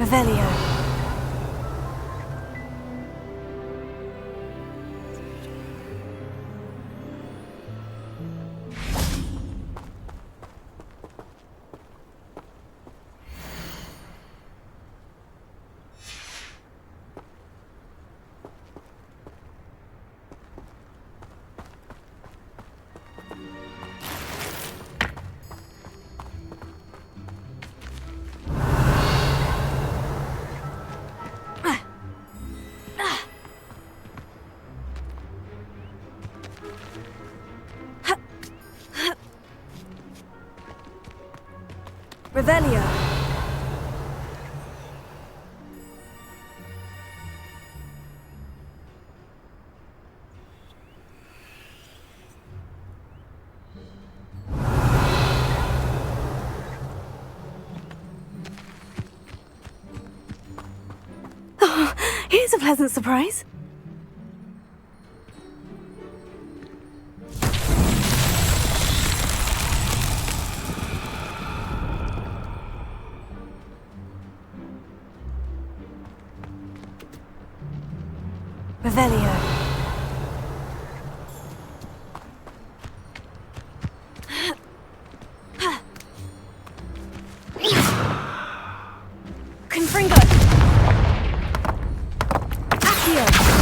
Revelio. Revelio. Oh, here's a pleasant surprise. Revelio. Confringo. Accio.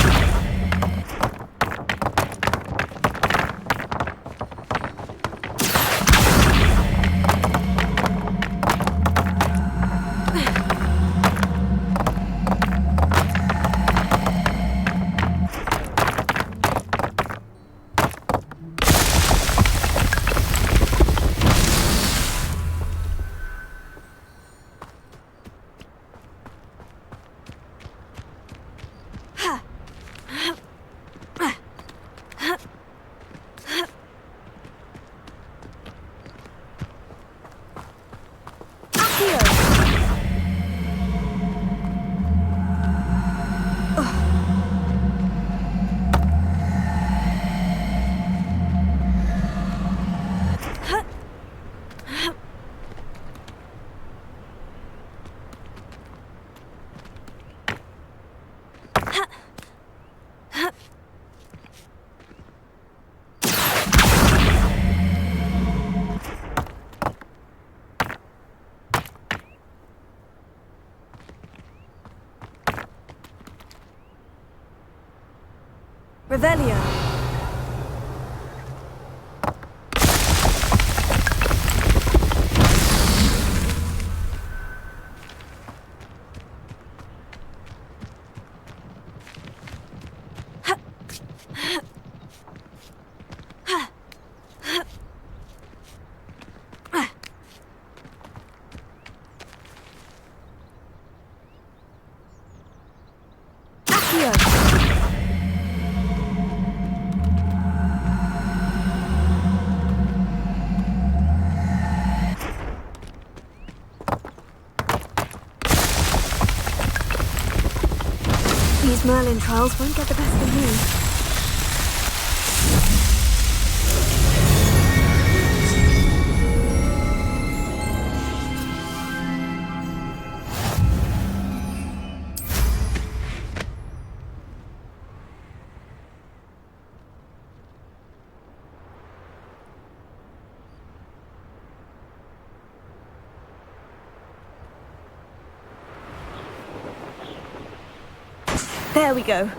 Revelio. These Merlin trials won't get the best of me. There we go.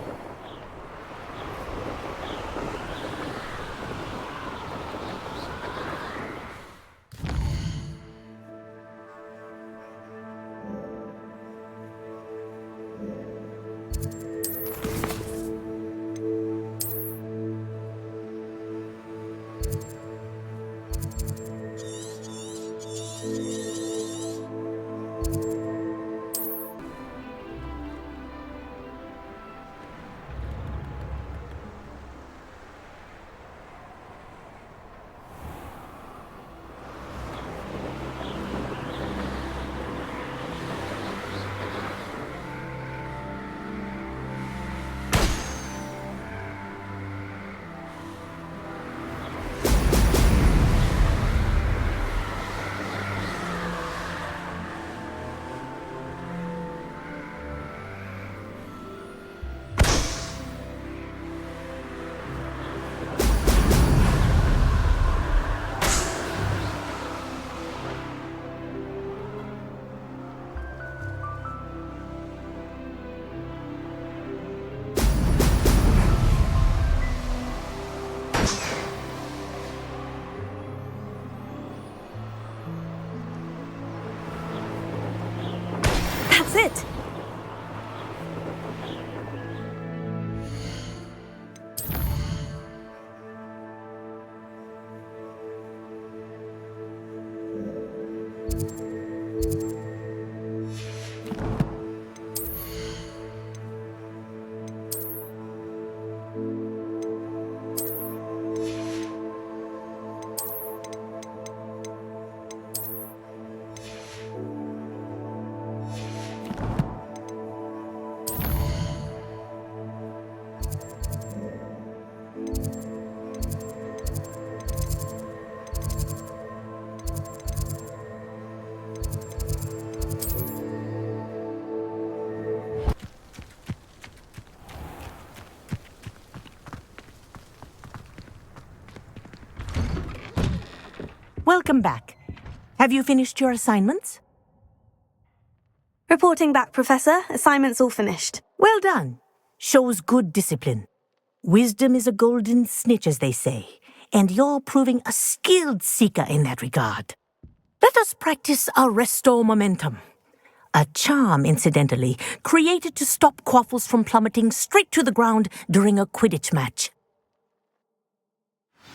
That's it. Welcome back. Have you finished your assignments? Reporting back, Professor. Assignment's all finished. Well done. Shows good discipline. Wisdom is a golden snitch, as they say, and you're proving a skilled seeker in that regard. Let us practice our Restore Momentum. A charm, incidentally, created to stop Quaffles from plummeting straight to the ground during a Quidditch match.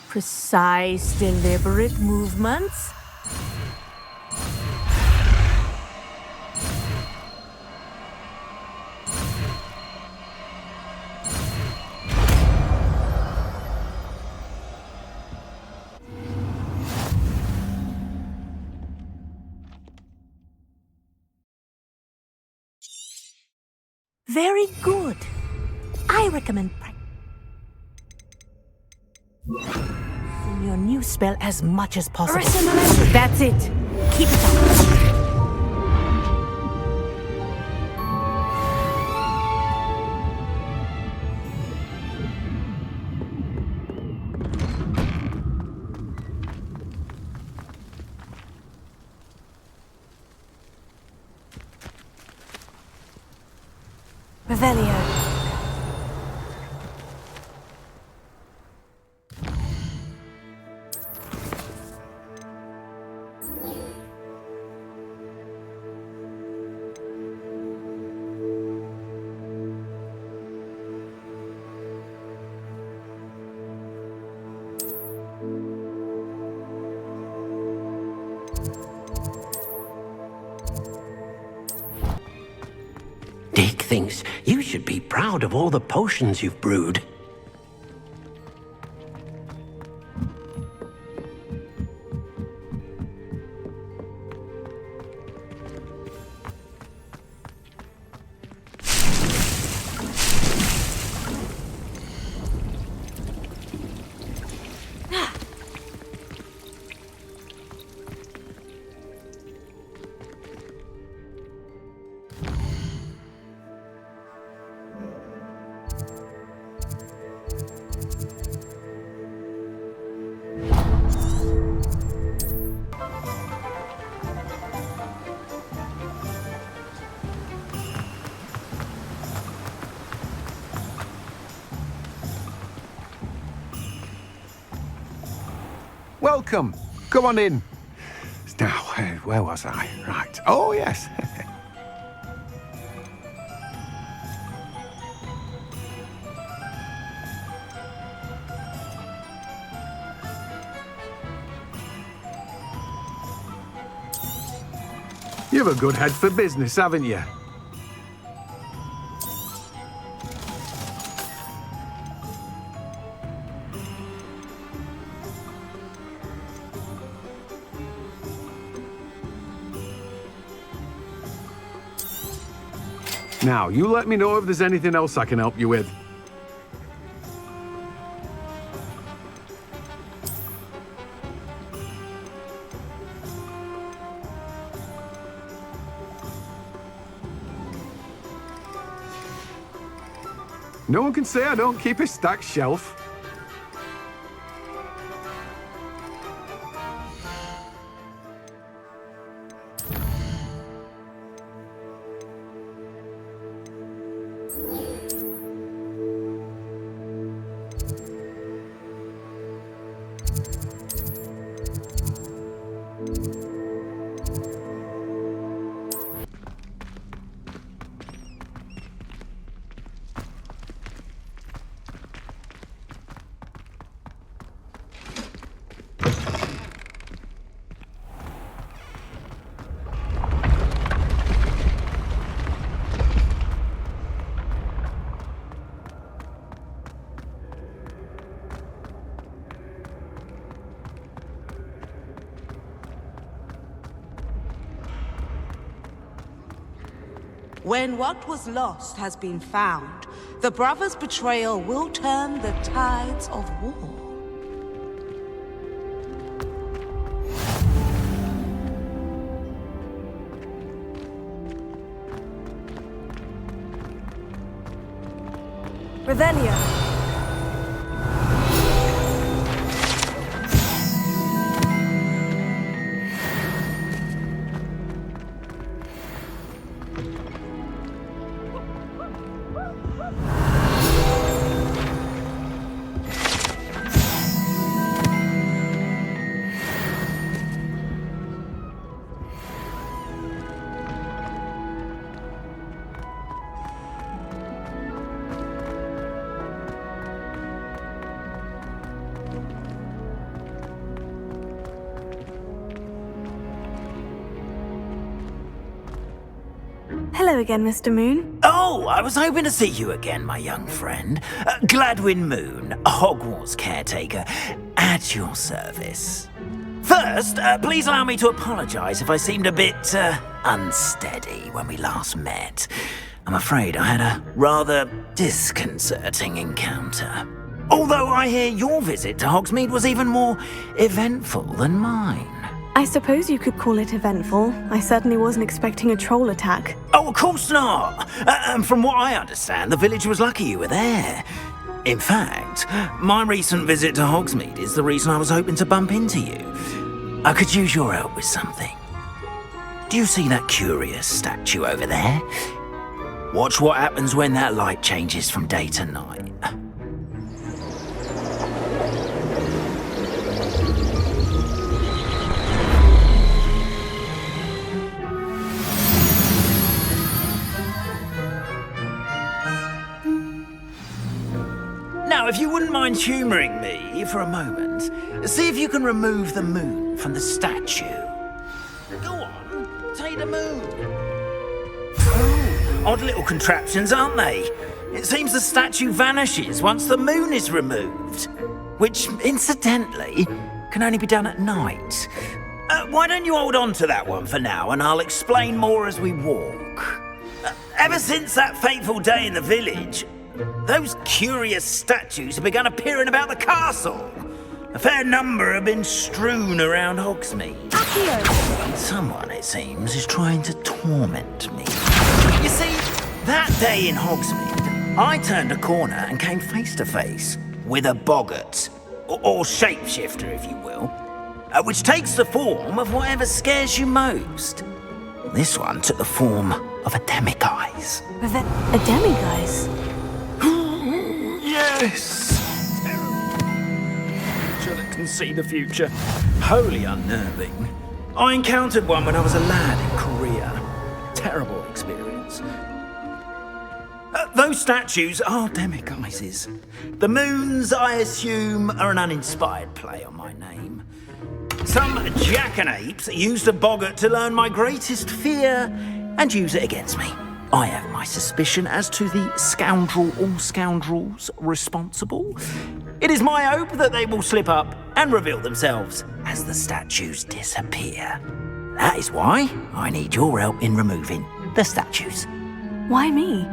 Precise, deliberate movements. Very good. I recommend practicing your new spell as much as possible. That's it. Keep it up. Revelio. Dick thinks you should be proud of all the potions you've brewed. Welcome. Come on in. Now, where was I? Right. Oh, yes. You've a good head for business, haven't you? Now, you let me know if there's anything else I can help you with. No one can say I don't keep a stacked shelf. When what was lost has been found, the brothers' betrayal will turn the tides of war. Revelio. Hello again, Mr. Moon. Oh, I was hoping to see you again, my young friend. Gladwin Moon, Hogwarts caretaker, at your service. First, please allow me to apologise if I seemed a bit, unsteady when we last met. I'm afraid I had a rather disconcerting encounter. Although I hear your visit to Hogsmeade was even more eventful than mine. I suppose you could call it eventful. I certainly wasn't expecting a troll attack. Oh, of course not. And from what I understand, the village was lucky you were there. In fact, my recent visit to Hogsmeade is the reason I was hoping to bump into you. I could use your help with something. Do you see that curious statue over there? Watch what happens when that light changes from day to night. Now, if you wouldn't mind humouring me for a moment, see if you can remove the moon from the statue. Go on, take the moon. Oh, odd little contraptions, aren't they? It seems the statue vanishes once the moon is removed, which, incidentally, can only be done at night. Why don't you hold on to that one for now, and I'll explain more as we walk. Ever since that fateful day in the village, those curious statues have begun appearing about the castle. A fair number have been strewn around Hogsmeade. Accio! Someone, it seems, is trying to torment me. You see, that day in Hogsmeade, I turned a corner and came face to face with a boggart, or shapeshifter, if you will, which takes the form of whatever scares you most. This one took the form of a demiguise. A demiguise? Yes! Creature that can see the future. Wholly unnerving. I encountered one when I was a lad in Korea. Terrible experience. Those statues are demiguises. The moons, I assume, are an uninspired play on my name. Some jackanapes used a boggart to learn my greatest fear and use it against me. I have my suspicion as to the scoundrel or scoundrels responsible. It is my hope that they will slip up and reveal themselves as the statues disappear. That is why I need your help in removing the statues. Why me?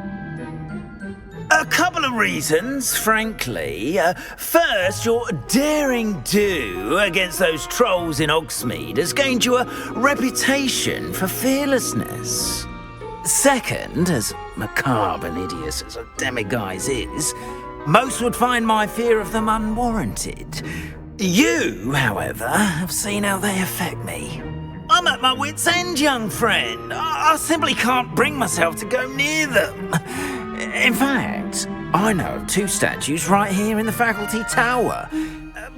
A couple of reasons, frankly. First, your daring do against those trolls in Hogsmeade has gained you a reputation for fearlessness. Second, as macabre and hideous as a demiguise is, most would find my fear of them unwarranted. You, however, have seen how they affect me. I'm at my wit's end, young friend. I simply can't bring myself to go near them. In fact, I know of two statues right here in the faculty tower.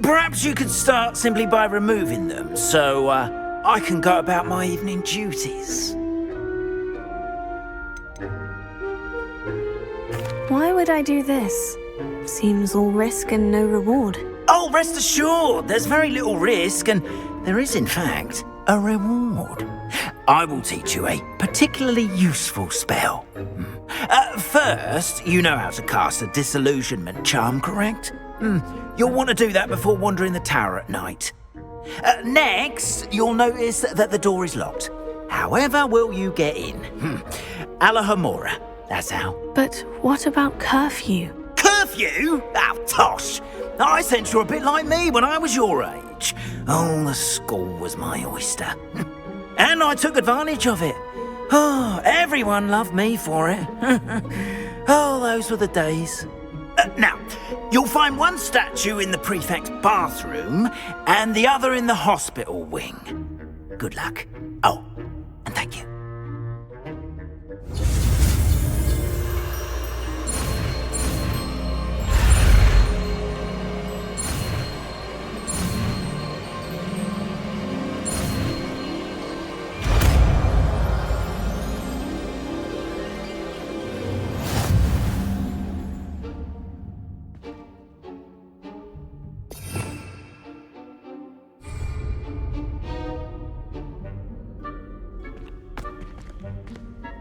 Perhaps you could start simply by removing them, so I can go about my evening duties. Why would I do this? Seems all risk and no reward. Oh, rest assured, there's very little risk, and there is, in fact, a reward. I will teach you a particularly useful spell. First, you know how to cast a disillusionment charm, correct? You'll want to do that before wandering the tower at night. Next, you'll notice that the door is locked. However will you get in? Alohomora, that's how. But what about curfew? Curfew? Oh, tosh. I sense you're a bit like me when I was your age. Oh, the school was my oyster. And I took advantage of it. Oh, everyone loved me for it. Oh, those were the days. Now, you'll find one statue in the prefect's bathroom and the other in the hospital wing. Good luck. Oh, and thank you.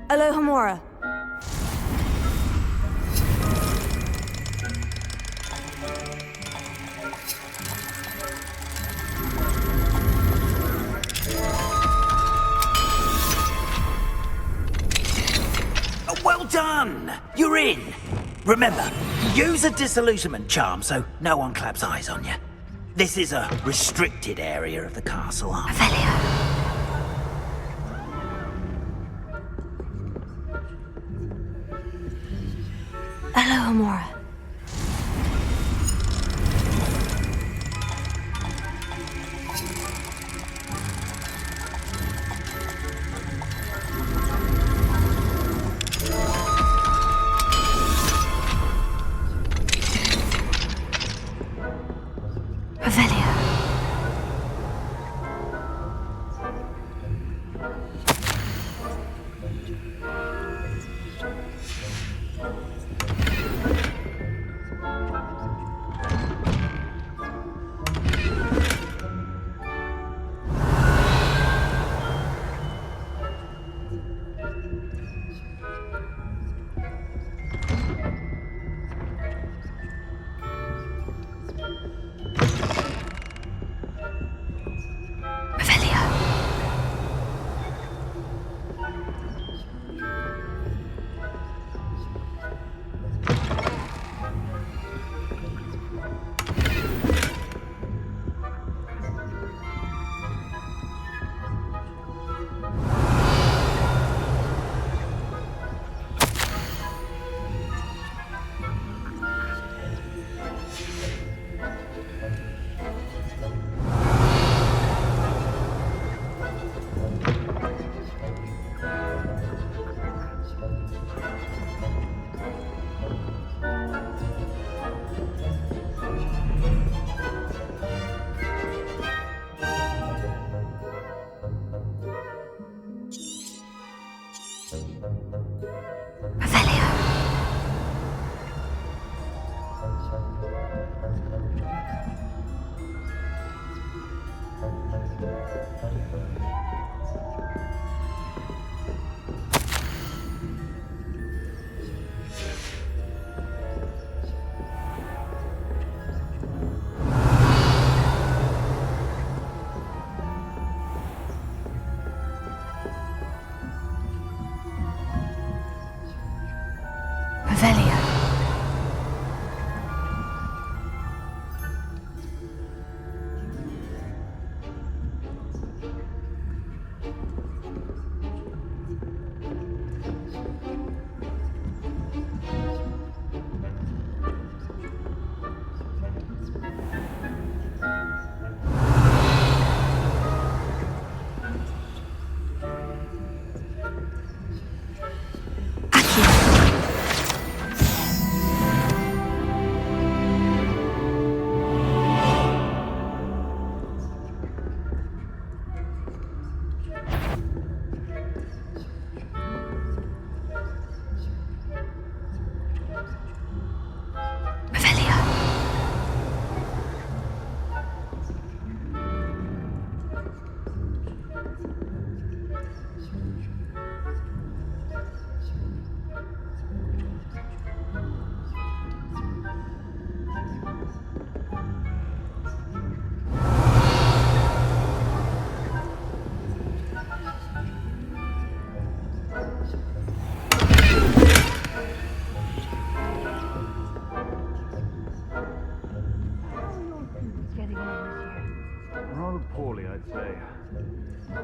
Alohomora. Well done! You're in. Remember, use a disillusionment charm so no one claps eyes on you. This is a restricted area of the castle. Alohomora.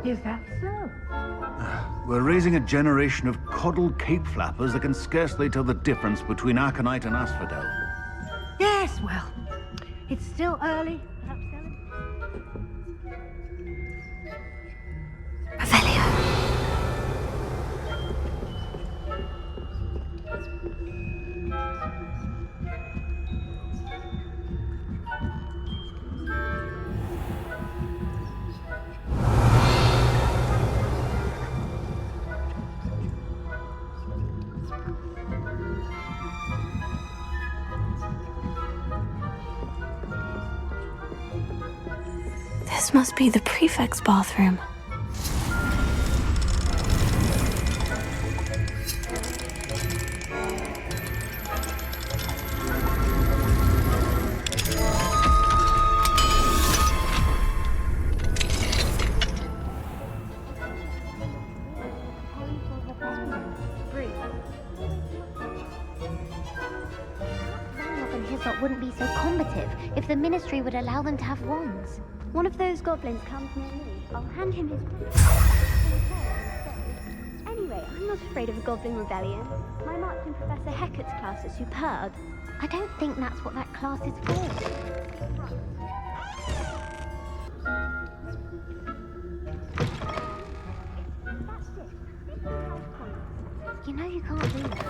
Is that so? We're raising a generation of coddled cape flappers that can scarcely tell the difference between aconite and asphodel. Yes, well, it's still early. Perhaps Ellen? Revelio. This must be the prefect's bathroom. Ranrock and Hyssop wouldn't be so combative if the Ministry would allow them to have wands. One of those goblins comes near me. I'll hand him his... Anyway, I'm not afraid of a goblin rebellion. My marks in Professor Hecat's class are superb. I don't think that's what that class is for. That's it. You know you can't do that.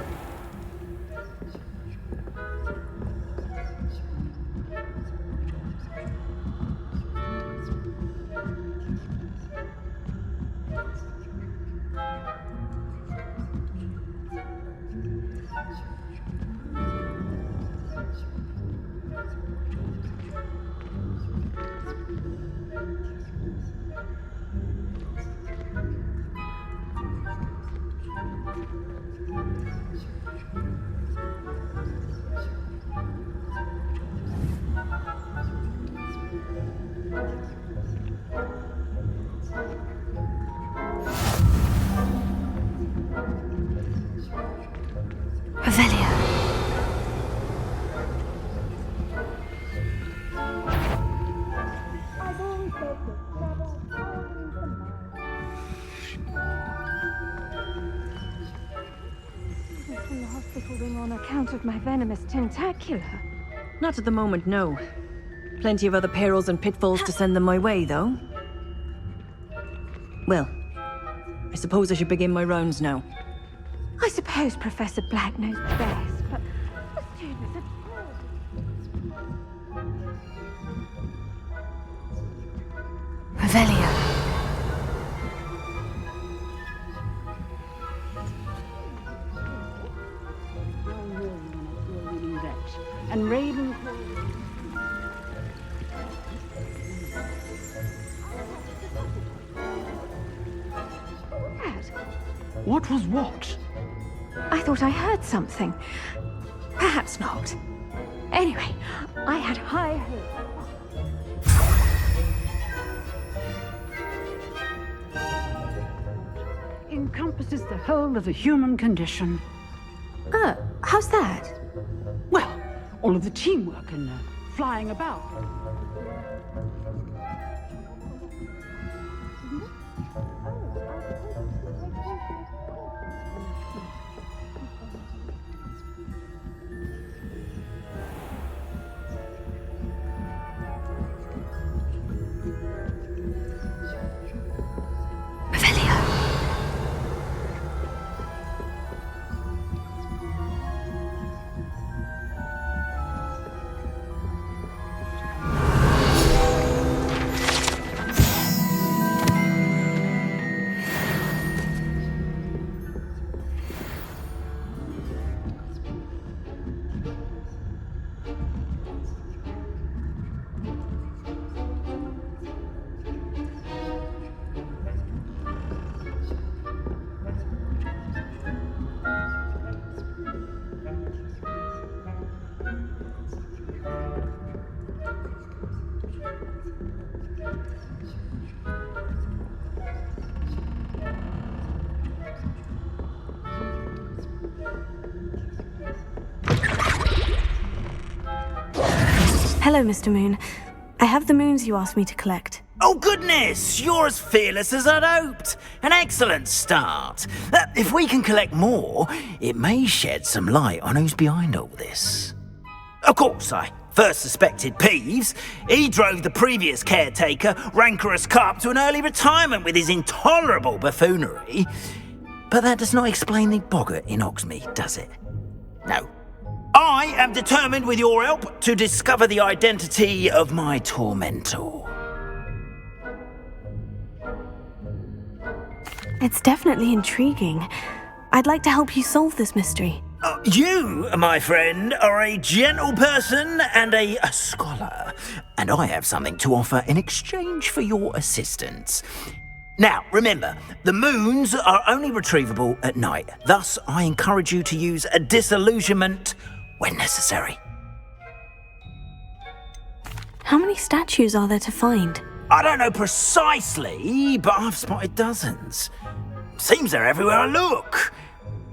Revelio. I've always said this, From the hospital room on account of my venomous tentacular. Not at the moment, no. Plenty of other perils and pitfalls to send them my way, though. Well, I suppose I should begin my rounds now. I suppose Professor Black knows best, but the students are... Revelio. And Ravenclaw... What was what? I thought I heard something. Perhaps not. Anyway, I had high hopes. Encompasses the whole of the human condition. How's that? Well, all of the teamwork and flying about. Hello, Mr. Moon. I have the moons you asked me to collect. Oh goodness, you're as fearless as I'd hoped. An excellent start. If we can collect more, it may shed some light on who's behind all this. Of course, I first suspected Peeves. He drove the previous caretaker, Rancorous Carp, to an early retirement with his intolerable buffoonery. But that does not explain the boggart in Hogsmeade, does it? No. I am determined, with your help, to discover the identity of my tormentor. It's definitely intriguing. I'd like to help you solve this mystery. You, my friend, are a gentle person and a scholar, and I have something to offer in exchange for your assistance. Now, remember, the moons are only retrievable at night. Thus, I encourage you to use a disillusionment when necessary. How many statues are there to find? I don't know precisely, but I've spotted dozens. Seems they're everywhere I look.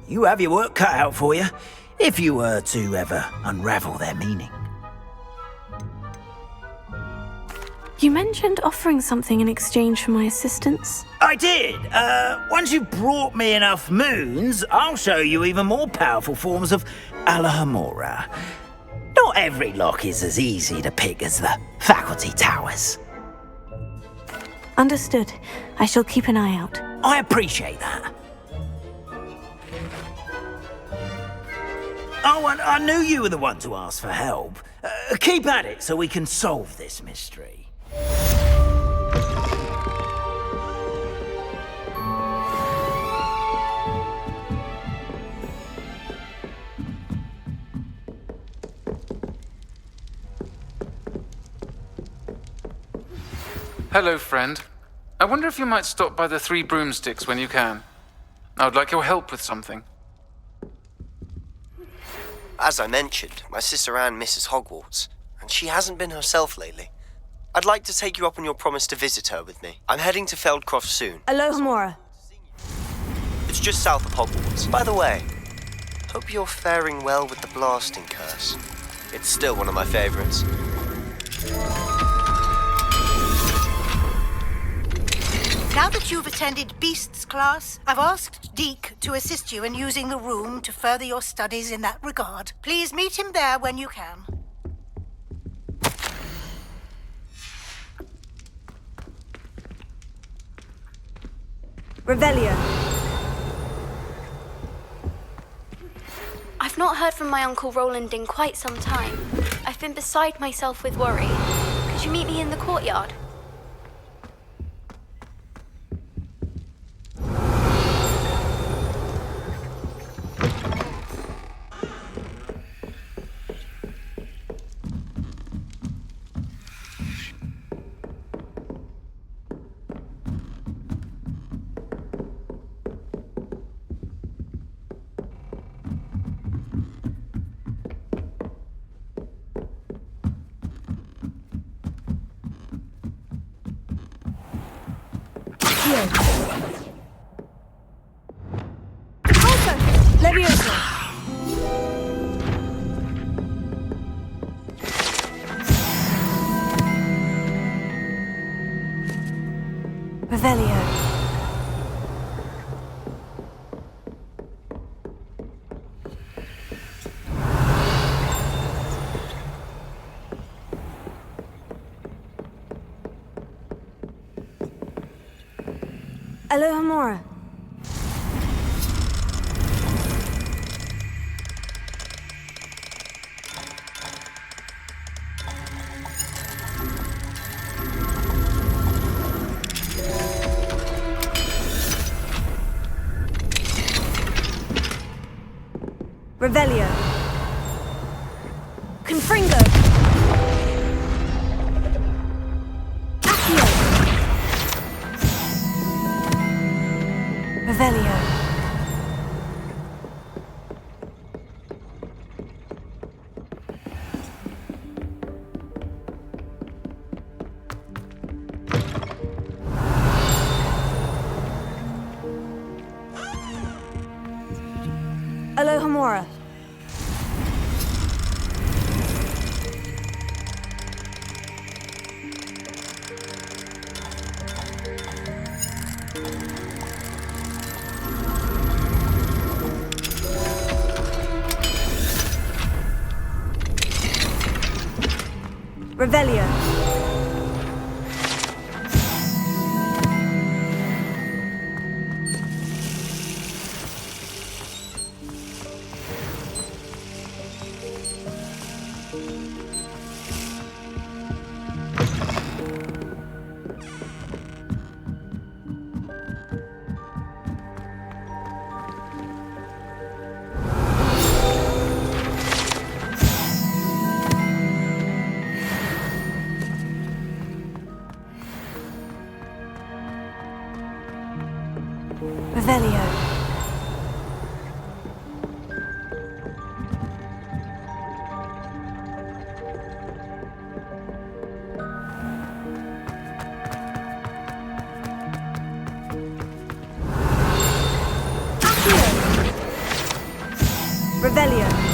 You have your work cut out for you, if you were to ever unravel their meaning. You mentioned offering something in exchange for my assistance. I did. Once you've brought me enough moons, I'll show you even more powerful forms of Alohomora. Not every lock is as easy to pick as the faculty towers. Understood. I shall keep an eye out. I appreciate that. Oh, and I knew you were the one to ask for help. Keep at it so we can solve this mystery. Hello, friend. I wonder if you might stop by the Three Broomsticks when you can. I would like your help with something. As I mentioned, my sister Anne misses Hogwarts, and she hasn't been herself lately. I'd like to take you up on your promise to visit her with me. I'm heading to Feldcroft soon. Alohomora. It's just south of Hogwarts. By the way, hope you're faring well with the blasting curse. It's still one of my favorites. Now that you've attended Beasts class, I've asked Deke to assist you in using the room to further your studies in that regard. Please meet him there when you can. Revelio. I've not heard from my Uncle Roland in quite some time. I've been beside myself with worry. Could you meet me in the courtyard? Revelio. Alohomora. Revelio. Confringo. Accio. Revelio. Alohomora. Revelio. Revelio. Revelio.